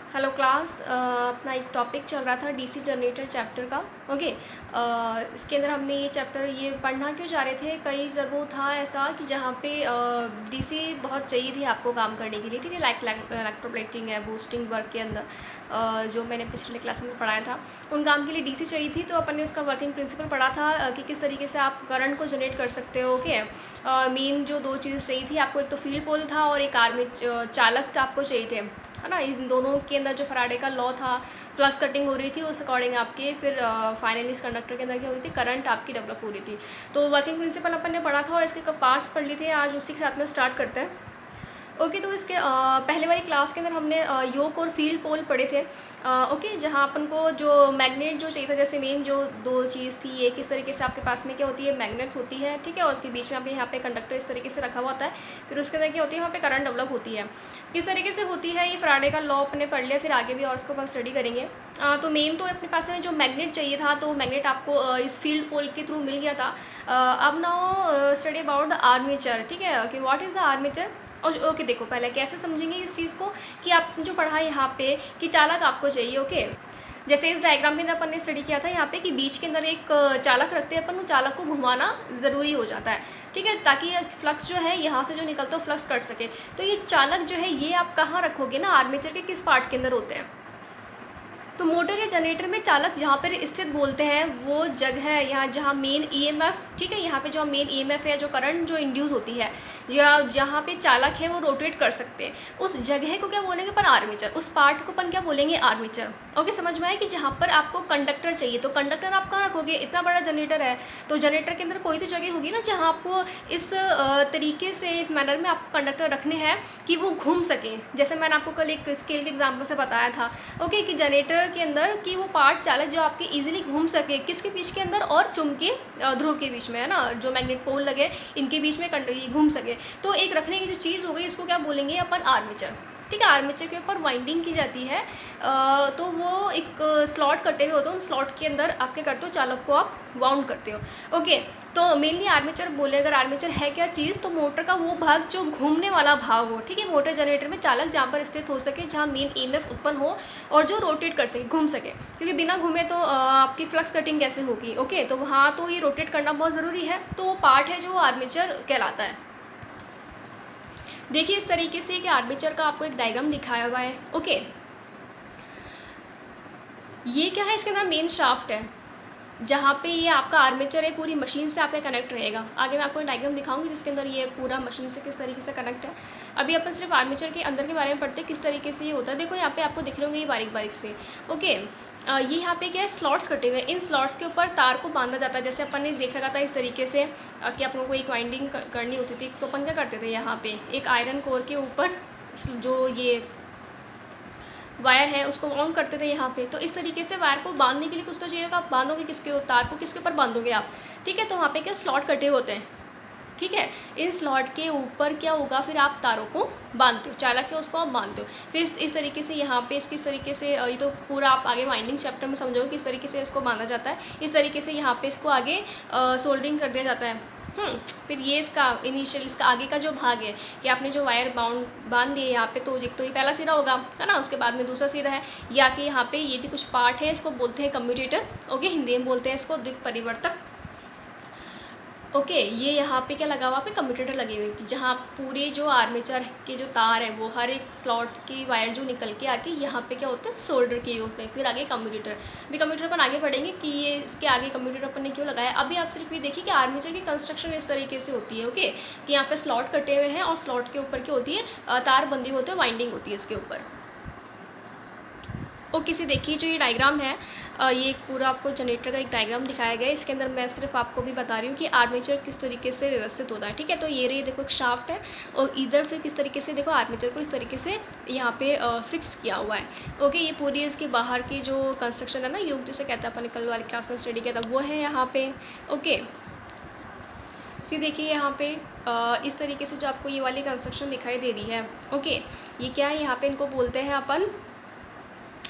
Hello class, अपना एक topic चल रहा था डीसी जनरेटर चैप्टर का। ओके। इसके अंदर हमने ये चैप्टर ये पढ़ना क्यों जा रहे थे, कई जगहों था ऐसा कि जहाँ पे डीसी बहुत चाहिए थी आपको काम करने के लिए, ठीक है। लाइक इलेक्ट्रोप्लेटिंग है, बूस्टिंग वर्क के अंदर जो मैंने पिछले क्लास में पढ़ाया था, उन काम के लिए डीसी चाहिए थी। तो अपन ने उसका वर्किंग प्रिंसिपल पढ़ा था कि किस तरीके से आप करंट को जनरेट कर सकते हो। ओके। मेन जो दो चीज़ चाहिए थी आपको, एक तो फील्ड पोल था और एक आर्मी चालक आपको चाहिए थे, है ना। इन दोनों के अंदर जो फराडे का लॉ था, फ्लक्स कटिंग हो रही थी, उस अकॉर्डिंग आपके फिर फाइनली इस कंडक्टर के अंदर क्या हो रही थी, करंट आपकी डेवलप हो रही थी। तो वर्किंग प्रिंसिपल अपन ने पढ़ा था और इसके पार्ट्स पढ़ लिए थे। आज उसी के साथ में स्टार्ट करते हैं। ओके। तो इसके पहले वाली क्लास के अंदर हमने योक और फील्ड पोल पढ़े थे। ओके। जहाँ अपन को जो मैग्नेट जो चाहिए था, जैसे मेन जो दो चीज़ थी, ये किस तरीके से आपके पास में क्या होती है, मैग्नेट होती है, ठीक है। और उसके बीच में आपके यहाँ पे कंडक्टर इस तरीके से रखा हुआ होता है। फिर उसके अंदर क्या होती है, वहाँ पे करंट डेवलप होती है। किस तरीके से होती है, ये फराडे का लॉ अपने पढ़ लिया, फिर आगे भी और उसको अपन स्टडी करेंगे। तो मेन तो अपने पास में जो मैग्नेट चाहिए था, तो मैग्नेट आपको इस फील्ड पोल के थ्रू मिल गया था। अब now study about the armature, ठीक है। Okay, what is the armature. और ओके, देखो पहले कैसे समझेंगे इस चीज़ को कि आप जो पढ़ा है यहाँ पे कि चालक आपको चाहिए। ओके। जैसे इस डायग्राम के अंदर अपन ने स्टडी किया था यहाँ पे कि बीच के अंदर एक चालक रखते हैं अपन, उस चालक को घुमाना ज़रूरी हो जाता है, ठीक है, ताकि फ्लक्स जो है यहाँ से जो निकलता है फ्लक्स कट सके। तो ये चालक जो है ये आप कहाँ रखोगे ना, आर्मेचर के किस पार्ट के अंदर होते हैं। तो मोटर या जनरेटर में चालक जहाँ पर स्थित बोलते हैं वो जगह है यहाँ जहाँ मेन ईएमएफ, ठीक है, यहाँ पे जो मेन ईएमएफ है, जो करंट जो इंड्यूस होती है या जहाँ पे चालक है वो रोटेट कर सकते हैं, उस जगह को क्या बोलेंगे अपन, आर्मेचर। उस पार्ट को अपन क्या बोलेंगे, आर्मेचर। ओके, समझ में आया कि जहाँ पर आपको कंडक्टर चाहिए, तो कंडक्टर आप कहाँ रखोगे, इतना बड़ा जनरेटर है तो जनरेटर के अंदर कोई तो जगह होगी ना जहाँ आपको इस तरीके से, इस मैनर में आपको कंडक्टर रखने हैं कि वो घूम सकें। जैसे मैंने आपको कल एक स्केल के एग्जाम्पल से बताया था, ओके, कि जनरेटर के अंदर कि वो पार्ट चालक जो आपके इजीली घूम सके, किसके बीच के अंदर, और चुंबकीय ध्रुव के बीच में, है ना, जो मैग्नेट पोल लगे इनके बीच में घूम सके। तो एक रखने की जो चीज़ हो गई इसको क्या बोलेंगे अपन, आर्मेचर, ठीक है। आर्मेचर के ऊपर वाइंडिंग की जाती है। तो वो एक स्लॉट कटे हुए होते हैं, उन स्लॉट के अंदर आपके करते हो, चालक को आप वाउंड करते हो। ओके। तो मेनली आर्मेचर बोले, अगर आर्मेचर है क्या चीज़, तो मोटर का वो भाग जो घूमने वाला भाग हो, ठीक है। मोटर जनरेटर में चालक जहाँ पर स्थित हो सके, जहाँ मेन ईएमएफ उत्पन्न हो और जो रोटेट कर सके, घूम सके, क्योंकि बिना घूमे तो आपकी फ्लक्स कटिंग कैसे होगी। ओके। तो वहाँ तो ये रोटेट करना बहुत ज़रूरी है, तो वो पार्ट है जो आर्मेचर कहलाता है। देखिए इस तरीके से कि आर्मेचर का आपको एक डायग्राम दिखाया हुआ है। ओके। ये क्या है, इसके अंदर मेन शाफ्ट है जहाँ पे ये आपका आर्मेचर है, पूरी मशीन से आपका कनेक्ट रहेगा। आगे मैं आपको डायग्राम दिखाऊंगी जिसके अंदर ये पूरा मशीन से किस तरीके से कनेक्ट है। अभी अपन सिर्फ आर्मेचर के अंदर के बारे में पढ़ते हैं, किस तरीके से ये होता है। देखो यहाँ पे आपको दिख रहे होंगे ये बारीक बारीक से। ओके। ये यहाँ पे क्या है, स्लॉट्स कटे हुए हैं, इन स्लॉट्स के ऊपर तार को बांधा जाता है। जैसे अपन ने देख रखा था इस तरीके से कि अपन को एक वाइंडिंग करनी होती थी, तो अपन क्या करते थे, यहाँ पे एक आयरन कोर के ऊपर जो ये वायर है उसको ऑन करते थे यहाँ पे। तो इस तरीके से वायर को बांधने के लिए कुछ तो चाहिए होगा, आप बांधोगे किसके, तार को किसके ऊपर बांधोगे आप, ठीक है। तो वहाँ पे क्या स्लॉट कटे होते हैं, ठीक है। इन स्लॉट के ऊपर क्या होगा, फिर आप तारों को बांधते हो, चालक है उसको आप बांधते हो। फिर इस तरीके से यहाँ पे किस तरीके से, ये तो पूरा आप आगे वाइंडिंग चैप्टर में समझोगे किस तरीके से इसको बांधा जाता है। इस तरीके से यहाँ पे इसको आगे सोल्डरिंग कर दिया जाता है। फिर ये इसका इनिशियल, इसका आगे का जो भाग है कि आपने जो वायर बांध दिए यहाँ पे, तो एक तो ये पहला सिरा होगा, है ना, उसके बाद में दूसरा सिरा है, या कि यहाँ पे ये भी कुछ पार्ट है, इसको बोलते हैं कम्यूटेटर। ओके, हिंदी में बोलते हैं इसको द्विक परिवर्तक। ओके। ये यहाँ पे क्या लगा हुआ पे, कम्यूटेटर लगे हुए कि जहाँ पूरे जो आर्मेचर के जो तार है वो हर एक स्लॉट की वायर जो निकल के आके यहाँ पे क्या होते हैं, सोल्डर किए होते हैं। फिर आगे कम्यूटेटर, भी कम्यूटेटर अपन आगे पढ़ेंगे कि ये इसके आगे कम्यूटेटर अपन ने क्यों लगाया। अभी आप सिर्फ ये देखिए कि आर्मेचर की कंस्ट्रक्शन इस तरीके से होती है। ओके, कि यहाँ पे स्लॉट कटे हुए हैं और स्लॉट के ऊपर क्या होती है, तार बंदी होते हैं, वाइंडिंग होती है इसके ऊपर। ओके से देखिए जो ये डायग्राम है, ये एक पूरा आपको जनरेटर का एक डायग्राम दिखाया गया है। इसके अंदर मैं सिर्फ आपको भी बता रही हूँ कि आर्मेचर किस तरीके से व्यवस्थित होता है, ठीक है। तो ये रही देखो एक शाफ्ट है, और इधर फिर किस तरीके से देखो आर्मेचर को इस तरीके से यहाँ पे फिक्स किया हुआ है। ओके, ये पूरी इसके बाहर की जो कंस्ट्रक्शन है ना, योग जिसे कहते हैं, अपन कल वाली क्लास में स्टडी किया था, वो है यहाँ पे। ओके, सी देखिए यहाँ पे इस तरीके से जो आपको ये वाली कंस्ट्रक्शन दिखाई दे रही है। ओके, ये क्या है, यहाँ पे इनको बोलते हैं अपन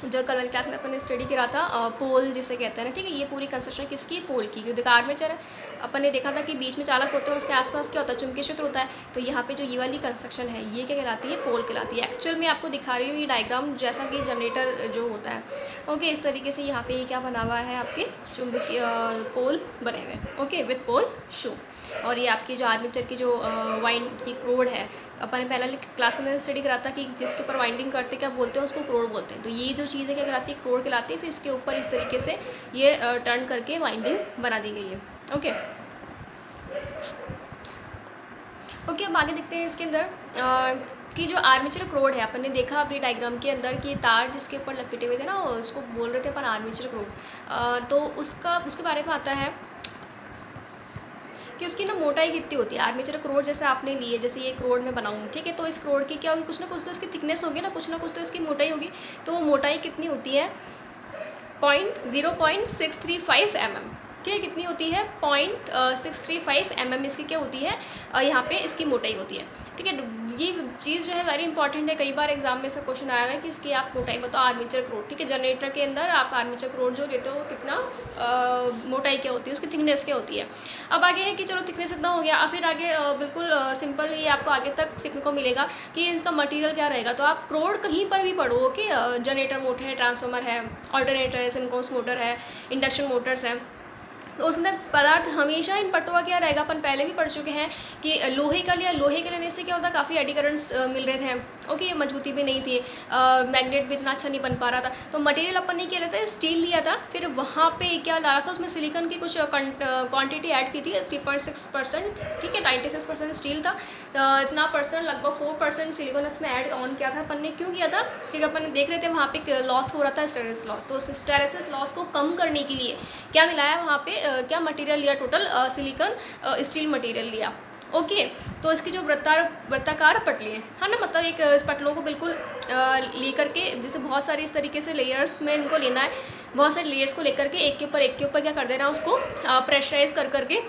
जो कल वाली क्लास में अपन ने स्टडी करा था, पोल जिसे कहते हैं ना, ठीक है। ये पूरी कंस्ट्रक्शन किसकी, पोल की। क्योंकि देखा आर्मेचर है, अपन ने देखा था कि बीच में चालक होते हैं, उसके आसपास क्या होता है, चुंबकीय क्षेत्र होता है। तो यहाँ पे जो ये वाली कंस्ट्रक्शन है ये क्या कहलाती है, पोल कहलाती है। एक्चुअल में आपको दिखा रही हूँ ये डायग्राम जैसा कि जनरेटर जो होता है। ओके, इस तरीके से यहाँ पे क्या बना हुआ है, आपके चुंबकीय पोल बने हुए हैं। ओके, विथ पोल शू। और ये आपकी जो आर्मेचर की जो वाइंड की क्रोड है, अपन ने पहले क्लास में स्टडी करा था कि जिसके ऊपर वाइंडिंग करते क्या बोलते हैं, उसको क्रोड बोलते हैं। तो ये जो चीज़ है क्या कहलाती है, क्रोड कहलाती है। फिर इसके ऊपर इस तरीके से ये टर्न करके वाइंडिंग बना दी गई है। ओके ओके, अब आगे देखते हैं इसके अंदर कि जो आर्मेचर क्रोड है, अपन ने देखा अभी डायग्राम के अंदर कि तार जिसके ऊपर लपेटे हुए थे ना, उसको बोल रहे थे अपन आर्मेचर क्रोड। तो उसके बारे में आता है कि उसकी ना मोटाई कितनी होती है। आर्मेचर क्रोड जैसे आपने ली है, जैसे ये क्रोड में बनाऊँ, ठीक है। तो इस क्रोड की क्या होगी, कुछ ना कुछ तो इसकी थिकनेस होगी ना कुछ तो इसकी मोटाई होगी। तो वो मोटाई कितनी होती है, 0.635 mm, ठीक है। कितनी होती है, 0.635 mm इसकी क्या होती है, यहाँ पे इसकी मोटाई होती है, ठीक है। ये चीज़ जो है वेरी इंपॉर्टेंट है। कई बार एग्जाम में से क्वेश्चन आया है कि इसकी आप मोटाई बताओ, आर्मेचर क्रोड, ठीक है। जनरेटर के अंदर आप आर्मेचर क्रोड जो लेते हो कितना मोटाई क्या होती है, उसकी थिकनेस क्या होती है। अब आगे है कि चलो थिकनेस इतना हो गया, फिर आगे बिल्कुल सिंपल ये आपको आगे तक सीखने को मिलेगा कि इसका मटेरियल क्या रहेगा। तो आप क्रोड कहीं पर भी पढ़ो कि जनरेटर मोटर है, ट्रांसफार्मर है, ऑल्टरनेटर है, सिंक्रोनस मोटर है, इंडक्शन मोटर्स हैं, तो उसमें पदार्थ हमेशा इन पट्टों का क्या रहेगा, अपन पहले भी पढ़ चुके हैं कि लोहे का लिया, लोहे के लेने से क्या होता है, काफ़ी एडी करंट्स मिल रहे थे। ओके, मजबूती भी नहीं थी, मैग्नेट भी इतना अच्छा नहीं बन पा रहा था। तो मटेरियल अपन ने क्या लेता है, स्टील लिया था, फिर वहाँ पे क्या डाला था, उसमें सिलिकॉन की कुछ क्वांटिटी ऐड की थी, 3.6%, ठीक है। 96% स्टील था, इतना परसेंट लगभग 4% सिलिकॉन इसमें ऐड ऑन किया था अपन ने। क्यों किया था, क्योंकि अपन ने देख रहे थे वहाँ पे लॉस हो रहा था, हिस्टैरिसीस लॉस। तो उस हिस्टैरिसीस लॉस को कम करने के लिए क्या मिलाया वहाँ पे, क्या मटेरियल लिया, टोटल सिलिकॉन स्टील मटेरियल लिया। ओके, तो इसकी जो वृत्ताकार पटली है ना, मतलब एक इस पटलों को बिल्कुल लेकर के, जैसे बहुत सारी इस तरीके से लेयर्स में इनको लेना है, बहुत सारे लेयर्स को लेकर के एक के ऊपर क्या कर देना है, उसको प्रेशराइज कर करके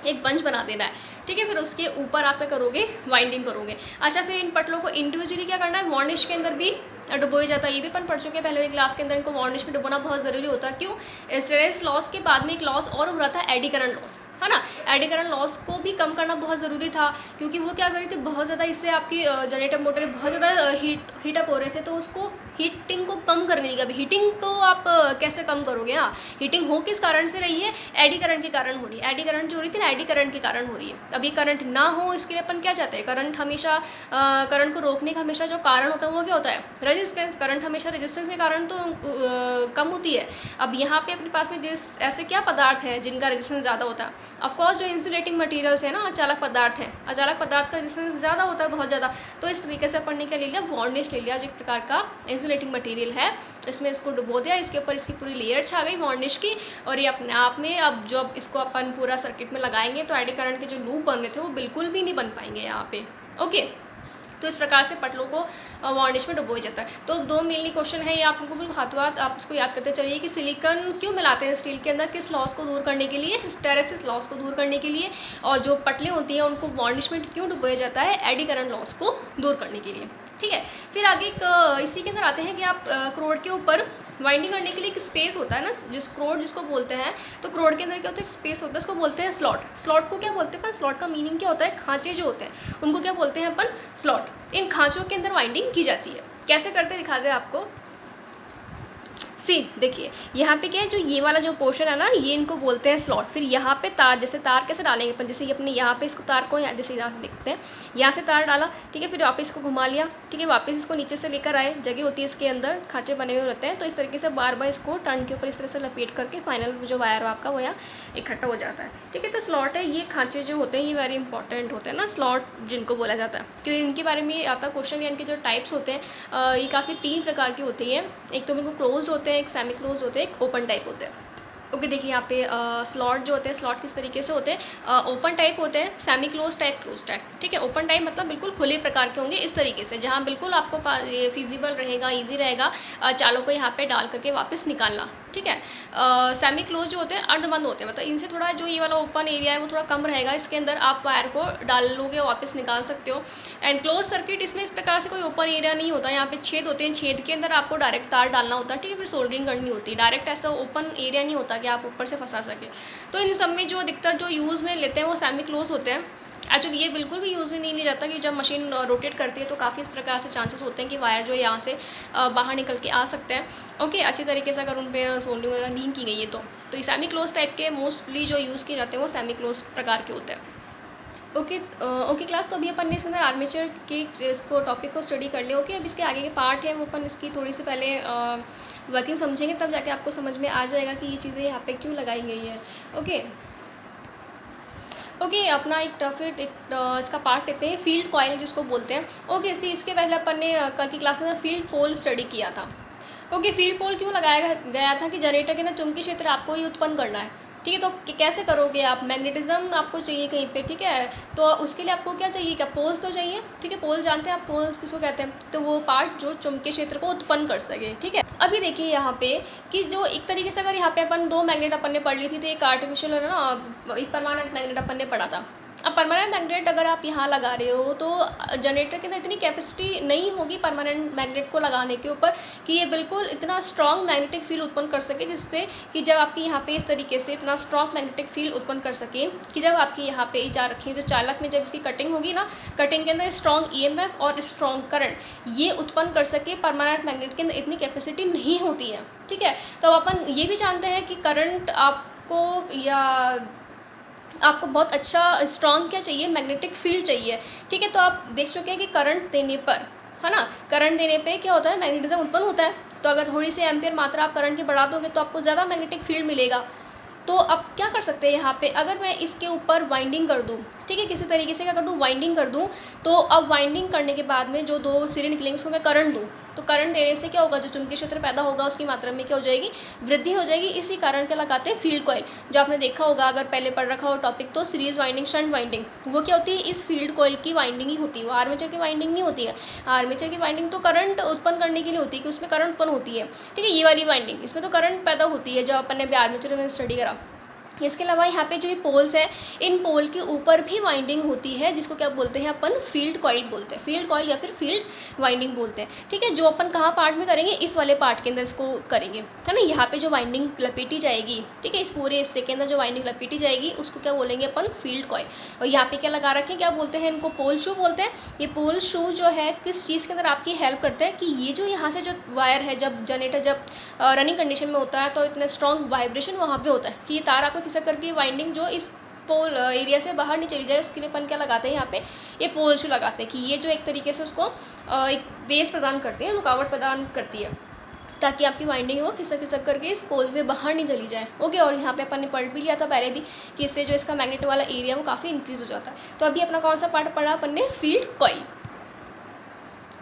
एक बंच बना देना है, ठीक है। फिर उसके ऊपर आप क्या करोगे, वाइंडिंग करोगे। अच्छा, फिर इन पटलों को इंडिविजुअली क्या करना है, वार्निश के अंदर भी डुबोया जाता है। ये भी अपन पढ़ चुके हैं पहले क्लास के अंदर, इनको वार्निश में डुबोना बहुत ज़रूरी होता है। क्यों, हिस्टैरिसीस लॉस के बाद में एक लॉस और हो रहा था, एडी करंट लॉस, है ना। एडी करंट लॉस को भी कम करना बहुत ज़रूरी था, क्योंकि वो क्या कर रही थी, बहुत ज़्यादा इससे आपकी जनरेटर मोटर बहुत ज़्यादा हीटअप हो रहे थे। तो उसको हीटिंग को कम करने की, अभी हीटिंग तो आप कैसे कम करोगे, हाँ, हीटिंग हो किस कारण से रही है, एडी करंट के कारण हो रही है। एडी करंट जो हो रही थी ना, एडी करंट के कारण हो रही है। अभी करंट ना हो, इसके लिए अपन क्या चाहते हैं, करंट हमेशा करंट को रोकने का हमेशा जो कारण होता है वो क्या होता है, रेजिस्टेंस। करंट हमेशा रेजिस्टेंस के कारण तो कम होती है। अब यहाँ पे अपने पास में जिस ऐसे क्या पदार्थ है जिनका रेजिस्टेंस ज़्यादा होता है, ऑफकोर्स जो इंसुलेटिंग मटेरियल्स है ना, अचालक पदार्थ है, अचालक पदार्थ का रेजिस्टेंस ज़्यादा होता है, बहुत ज़्यादा। तो इस तरीके से अपन ने क्या ले लिया, वार्निश ले लिया, जो एक प्रकार का इंसुलेटिंग मटेरियल है, इसमें इसको डुबो दिया, इसके ऊपर इसकी पूरी लेयर छा गई वार्निश की। और ये अपने आप में, अब जब इसको अपन पूरा सर्किट में लगाएंगे तो एडी करंट के जो लूप बन रहे थे वो बिल्कुल भी नहीं बन पाएंगे यहाँ पे। ओके, तो इस प्रकार से पटलों को वार्निश में डुबोया जाता है। तो दो मेनली क्वेश्चन है ये, आपको बिल्कुल हाथों हाथ आप इसको याद करते चलिए कि सिलिकॉन क्यों मिलाते हैं स्टील के अंदर, किस लॉस को दूर करने के लिए, हिस्टैरिसीस लॉस को दूर करने के लिए। और जो पटलें होती हैं उनको वार्निश में क्यों डुबोया जाता है, एडी करंट लॉस को दूर करने के लिए, ठीक है। फिर आगे इसी के अंदर आते हैं कि आप क्रोड के ऊपर वाइंडिंग करने के लिए एक स्पेस होता है ना, जिस क्रोड जिसको बोलते हैं। तो क्रोड के अंदर क्या होता है, एक स्पेस होता है, उसको बोलते हैं स्लॉट। स्लॉट को क्या बोलते हैं, स्लॉट का मीनिंग क्या होता है, खांचे जो होते हैं उनको क्या बोलते हैं अपन, स्लॉट। इन खांचों के अंदर वाइंडिंग की जाती है। कैसे करते दिखा दे आपको, सी देखिए यहाँ पे क्या है, जो ये वाला जो पोर्शन है ना, ये इनको बोलते हैं स्लॉट। फिर यहाँ पे तार, जैसे तार कैसे डालेंगे अपन, जैसे ये अपने यहाँ पे इसको तार को यहाँ जैसे यहाँ से देखते हैं, यहाँ से तार डाला, ठीक है। फिर वापस इसको घुमा लिया, ठीक है, वापस इसको नीचे से लेकर आए, जगह होती है इसके अंदर, खांचे बने हुए रहते हैं। तो इस तरीके से बार बार इसको टर्न के ऊपर इस तरह से लपेट करके फाइनल जो वायर आपका वो यहाँ इकट्ठा हो जाता है, ठीक है। तो स्लॉट है, ये खांचे जो होते हैं ये वेरी इंपॉर्टेंट होते हैं ना, स्लॉट जिनको बोला जाता है, क्योंकि इनके बारे में आता क्वेश्चन, या इनके जो टाइप्स होते हैं ये काफ़ी 3 प्रकार की होती हैं। एक तो बिल्कुल क्लोज्ड होते हैं, एक सेमी क्लोज्ड होते हैं, एक ओपन टाइप होते हैं। ओके, देखिए यहाँ पे स्लॉट जो होते हैं, स्लॉट किस तरीके से होते हैं, ओपन टाइप होते हैं, semi close type, close type, ठीक है। ओपन टाइप मतलब बिल्कुल खुले प्रकार के होंगे इस तरीके से, जहाँ बिल्कुल आपको फिजिबल रहेगा, ईजी रहेगा चालों को यहाँ पे डाल करके वापस निकालना। ठीक है। सेमी क्लोज जो होते हैं अर्धबंद होते हैं, मतलब इनसे थोड़ा जो ये वाला ओपन एरिया है वो थोड़ा कम रहेगा, इसके अंदर आप वायर को डाल लोगे और वापस निकाल सकते हो। एंड क्लोज सर्किट, इसमें इस प्रकार से कोई ओपन एरिया नहीं होता, यहाँ पे छेद होते हैं, छेद के अंदर आपको डायरेक्ट तार डालना होता है, ठीक है, फिर सोल्डरिंग करनी होती है। डायरेक्ट ऐसा ओपन एरिया नहीं होता कि आप ऊपर से फंसा सके। तो इन सब में जो अधिकतर जो यूज़ में लेते हैं वो सेमी क्लोज होते हैं। एक्चुअली ये बिल्कुल भी यूज़ में नहीं लिया जाता कि जब मशीन रोटेट करती है तो काफ़ी इस प्रकार से चांसेस होते हैं कि वायर जो है यहाँ से बाहर निकल के आ सकते हैं। ओके, अच्छी तरीके से अगर उन पर सोल्डिंग वगैरह नहीं की गई है तो ये सेमी क्लोज टाइप के मोस्टली जो यूज़ किए जाते हैं वो सेमी क्लोज प्रकार के होते हैं। ओके क्लास, तो अभी अपन ने इसके अंदर आर्मेचर के इसको टॉपिक को स्टडी कर लिया। ओके, अब इसके आगे के पार्ट है वो अपन इसकी थोड़ी सी पहले वर्किंग समझेंगे, तब जाके आपको समझ में आ जाएगा कि ये चीज़ें यहाँ पे क्यों लगाई गई है। ओके, अपना फिर इसका पार्ट लेते हैं, फील्ड कॉइल जिसको बोलते हैं। ओके, इसके पहले अपन ने कल की क्लास में फील्ड पोल स्टडी किया था। ओके, फील्ड पोल क्यों लगाया गया था कि जनरेटर के अंदर चुंबकीय क्षेत्र आपको ही उत्पन्न करना है, ठीक है। तो कैसे करोगे आप, मैग्नेटिज्म आपको चाहिए कहीं पे, ठीक है। तो उसके लिए आपको क्या चाहिए, क्या पोल्स तो चाहिए, ठीक है। पोल जानते हैं आप, पोल्स किसको कहते हैं, तो वो पार्ट जो चुंबकीय क्षेत्र को उत्पन्न कर सके, ठीक है। अभी देखिए यहाँ पे कि जो एक तरीके से अगर यहाँ पे अपन दो मैग्नेट अपन ने पढ़ ली थी, तो एक आर्टिफिशियल है ना, एक परमानेंट मैग्नेट अपन ने पढ़ा था। अब परमानेंट मैग्नेट अगर आप यहाँ लगा रहे हो तो जनरेटर के अंदर इतनी कैपेसिटी नहीं होगी परमानेंट मैग्नेट को लगाने के ऊपर कि ये बिल्कुल इतना स्ट्रॉन्ग मैग्नेटिक फील्ड उत्पन्न कर सके, जिससे कि जब आपकी यहाँ पे इस तरीके से इतना स्ट्रॉन्ग मैग्नेटिक फील्ड उत्पन्न कर सके कि जब आपकी यहाँ पे जा रखी है जो चालक में जब इसकी कटिंग होगी ना, कटिंग के अंदर स्ट्रॉन्ग EMF और स्ट्रॉन्ग करंट ये उत्पन्न कर सके, परमानेंट मैग्नेट के अंदर इतनी कैपेसिटी नहीं होती है, ठीक है। तो अपन ये भी जानते हैं कि करंट आपको बहुत अच्छा स्ट्रॉन्ग क्या चाहिए, मैग्नेटिक फील्ड चाहिए, ठीक है। तो आप देख चुके हैं कि करंट देने पर, है ना, करंट देने पे क्या होता है, मैग्नेटिज्म उत्पन्न होता है। तो अगर थोड़ी सी एम्पियर मात्रा आप करंट की बढ़ा दोगे तो आपको ज़्यादा मैग्नेटिक फील्ड मिलेगा। तो अब क्या कर सकते हैं यहाँ पे, अगर मैं इसके ऊपर वाइंडिंग कर दूँ, ठीक है, किसी तरीके से क्या कर दूँ, वाइंडिंग कर दूँ, तो अब वाइंडिंग करने के बाद में जो दो सिरे निकलेंगे उसको मैं करंट दूँ, तो करंट देने से क्या होगा, जो चुंबकीय क्षेत्र पैदा होगा उसकी मात्रा में क्या हो जाएगी, वृद्धि हो जाएगी। इसी कारण क्या लगाते हैं, फील्ड कॉइल। जो आपने देखा होगा अगर पहले पढ़ रखा हो टॉपिक, तो सीरीज वाइंडिंग, शंट वाइंडिंग, वो क्या होती है, इस फील्ड कॉइल की वाइंडिंग ही होती है, वो आर्मेचर की वाइंडिंग नहीं होती है। आर्मेचर की वाइंडिंग तो करंट उत्पन्न करने के लिए होती है कि उसमें करंट उत्पन्न होती है, ठीक है। ये वाली वाइंडिंग इसमें तो करंट पैदा होती है, जब अपन ने आर्मेचर में स्टडी करा। इसके अलावा यहाँ पे जो ये पोल्स है, इन पोल के ऊपर भी वाइंडिंग होती है, जिसको क्या बोलते हैं अपन, फील्ड कॉइल बोलते हैं, फील्ड कॉइल या फिर फील्ड वाइंडिंग बोलते हैं, ठीक है। जो अपन कहाँ पार्ट में करेंगे, इस वाले पार्ट के अंदर इसको करेंगे, है ना। यहाँ पे जो वाइंडिंग लपेटी जाएगी, ठीक है, इस पूरे हिस्से के अंदर जो वाइंडिंग लपेटी जाएगी उसको क्या बोलेंगे अपन, फील्ड कॉइल। और यहाँ पे क्या लगा रखे हैं, क्या बोलते हैं इनको, पोल शू बोलते हैं। ये पोल शू जो है किस चीज़ के अंदर आपकी हेल्प करता है कि ये जो यहाँ से जो वायर है, जब जनरेटर जब रनिंग कंडीशन में होता है तो इतना स्ट्रॉन्ग वाइब्रेशन वहाँ पे होता है कि ये तार आपको खिसक करके वाइंडिंग जो इस पोल एरिया से बाहर नहीं चली जाए, उसके लिए अपन क्या लगाते हैं यहाँ पे, ये पोल शू लगाते हैं कि ये जो एक तरीके से उसको एक बेस प्रदान करती है, रुकावट प्रदान करती है, ताकि आपकी वाइंडिंग वो खिसक करके इस पोल से बाहर नहीं चली जाए। ओके, और यहाँ पे अपन ने पढ़ भी लिया था पहले भी कि इससे जो इसका मैग्नेट वाला एरिया वो काफ़ी इंक्रीज हो जाता है। तो अभी अपना कौन सा पार्ट पढ़ा अपन ने, फील्ड कॉइल।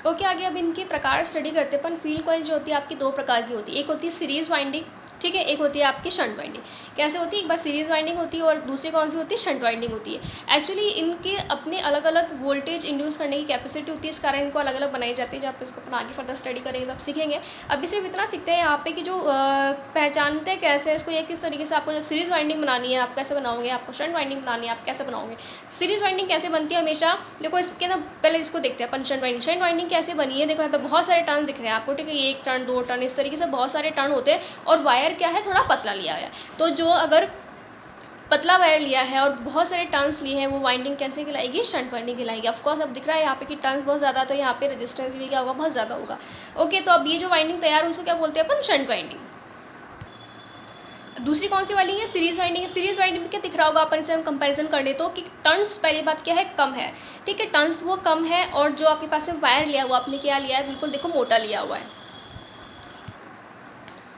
ओके, आगे अब इनके प्रकार स्टडी करते हैं अपन। फील्ड कॉइल जो होती है आपकी दो प्रकार की होती है, एक होती है सीरीज वाइंडिंग, ठीक है, एक होती है आपकी शंट वाइंडिंग। कैसे होती है, एक बार सीरीज वाइंडिंग होती है और दूसरी कौन सी होती है, शंट वाइंडिंग होती है। एक्चुअली इनके अपने अलग अलग वोल्टेज इंड्यूस करने की कैपेसिटी होती है, इस कारण इनको अलग अलग बनाई जाती है। जब इसको अपन आगे फर्दर स्टडी करेंगे तब सीखेंगे। अभी सिर्फ इतना सीखते हैं यहाँ पे कि जो पहचानते कैसे इसको, ये किस तरीके से आपको जब सीरीज वाइंडिंग बनानी है आप कैसे बनाओगे, आपको शंट वाइंडिंग बनानी है आप कैसे बनाओगे। सीरीज वाइंडिंग कैसे बनती है हमेशा, देखो इसके ना पहले इसको देखते हैं अपन, शंट वाइंडिंग। शंट वाइंडिंग कैसे बनी है, देखो यहाँ पे बहुत सारे टर्न दिख रहे हैं आपको, ठीक है, 1 टर्न 2 टर्न इस तरीके से बहुत सारे टर्न होते हैं, और वायर क्या है, थोड़ा पतला लिया है। तो जो अगर पतला वायर लिया है और बहुत सारे टर्न्स लिए हैं, वो वाइंडिंग कैसे कहलाएगी, शंट वाइंडिंग कहलाएगी। ऑफ कोर्स अब दिख रहा है यहाँ पे कि टर्न्स बहुत ज़्यादा, तो यहाँ पे रेजिस्टेंस भी क्या होगा, बहुत ज़्यादा होगा। ओके, तो अब ये जो वाइंडिंग तैयार उसको क्या बोलते हैं अपन, शंट वाइंडिंग। दूसरी कौन सी वाली है, सीरीज वाइंडिंग। सीरीज वाइंडिंग में क्या दिख रहा होगा अपन से हम कंपैरिजन कर दे तो कि टर्न्स पहली बात क्या है, कम है, ठीक है, टर्न्स वो कम है, और जो आपके पास में वायर लिया हुआ आपने क्या लिया है, बिल्कुल देखो मोटा लिया हुआ है,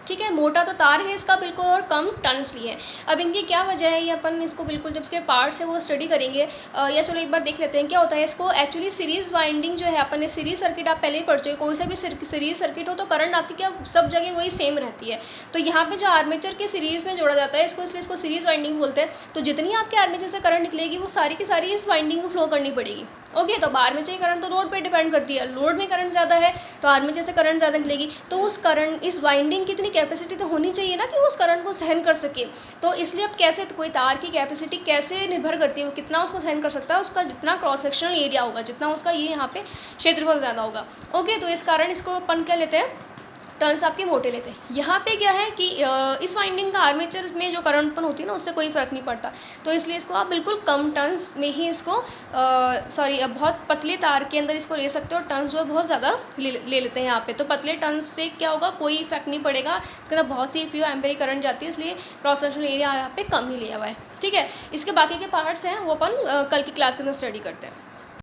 ठीक है, मोटा तो तार है इसका बिल्कुल, और कम टर्न्स लिए हैं। अब इनकी क्या वजह है, ये अपन इसको बिल्कुल जब इसके पार्ट्स है वो स्टडी करेंगे। या चलो एक बार देख लेते हैं क्या होता है इसको। एक्चुअली सीरीज वाइंडिंग जो है, अपन ने सीरीज सर्किट आप पहले ही पढ़ चुके, कोई सा भी सीरीज सर्किट हो तो करंट आपकी क्या सब जगह वही सेम रहती है। तो यहाँ पे जो आर्मेचर के सीरीज़ में जोड़ा जाता है इसको, इसलिए इसको सीरीज वाइंडिंग बोलते हैं। तो जितनी आपके आर्मेचर से करंट निकलेगी वो सारी की सारी इस वाइंडिंग में फ्लो करनी पड़ेगी, ओके, तो आर्मेचर की करंट तो लोड पे डिपेंड करती है, लोड में करंट ज़्यादा है तो आर्मेचर से करंट ज़्यादा निकलेगी, तो उस करंट, इस वाइंडिंग की इतनी कैपेसिटी तो होनी चाहिए ना कि वो उस करंट को सहन कर सके। तो इसलिए अब कैसे कोई तार की कैपेसिटी कैसे निर्भर करती है, वो कितना उसको सहन कर सकता है, उसका जितना क्रॉस सेक्शनल एरिया होगा, जितना उसका ये यहाँ पे क्षेत्रफल ज़्यादा होगा। ओके, तो इस कारण इसको अपन क्या लेते हैं, टर्न्स आपके मोटे लेते हैं। यहाँ पे क्या है कि इस वाइंडिंग का आर्मेचर में जो करंट उत्पन्न होती है ना, उससे कोई फ़र्क नहीं पड़ता, तो इसलिए इसको आप बिल्कुल कम टर्न्स में ही इसको बहुत पतले तार के अंदर इसको ले सकते हो, और टर्न्स जो है बहुत ज़्यादा ले लेते हैं यहाँ पे। तो पतले टर्न्स से क्या होगा, कोई इफेक्ट नहीं पड़ेगा, इसके अंदर बहुत सी फ्यू एम्पेयर करंट जाती है, इसलिए क्रॉस सेक्शनल एरिया यहाँ पे कम ही लिया हुआ है। ठीक है, इसके बाकी के पार्ट्स हैं वो अपन कल की क्लास के अंदर स्टडी करते हैं।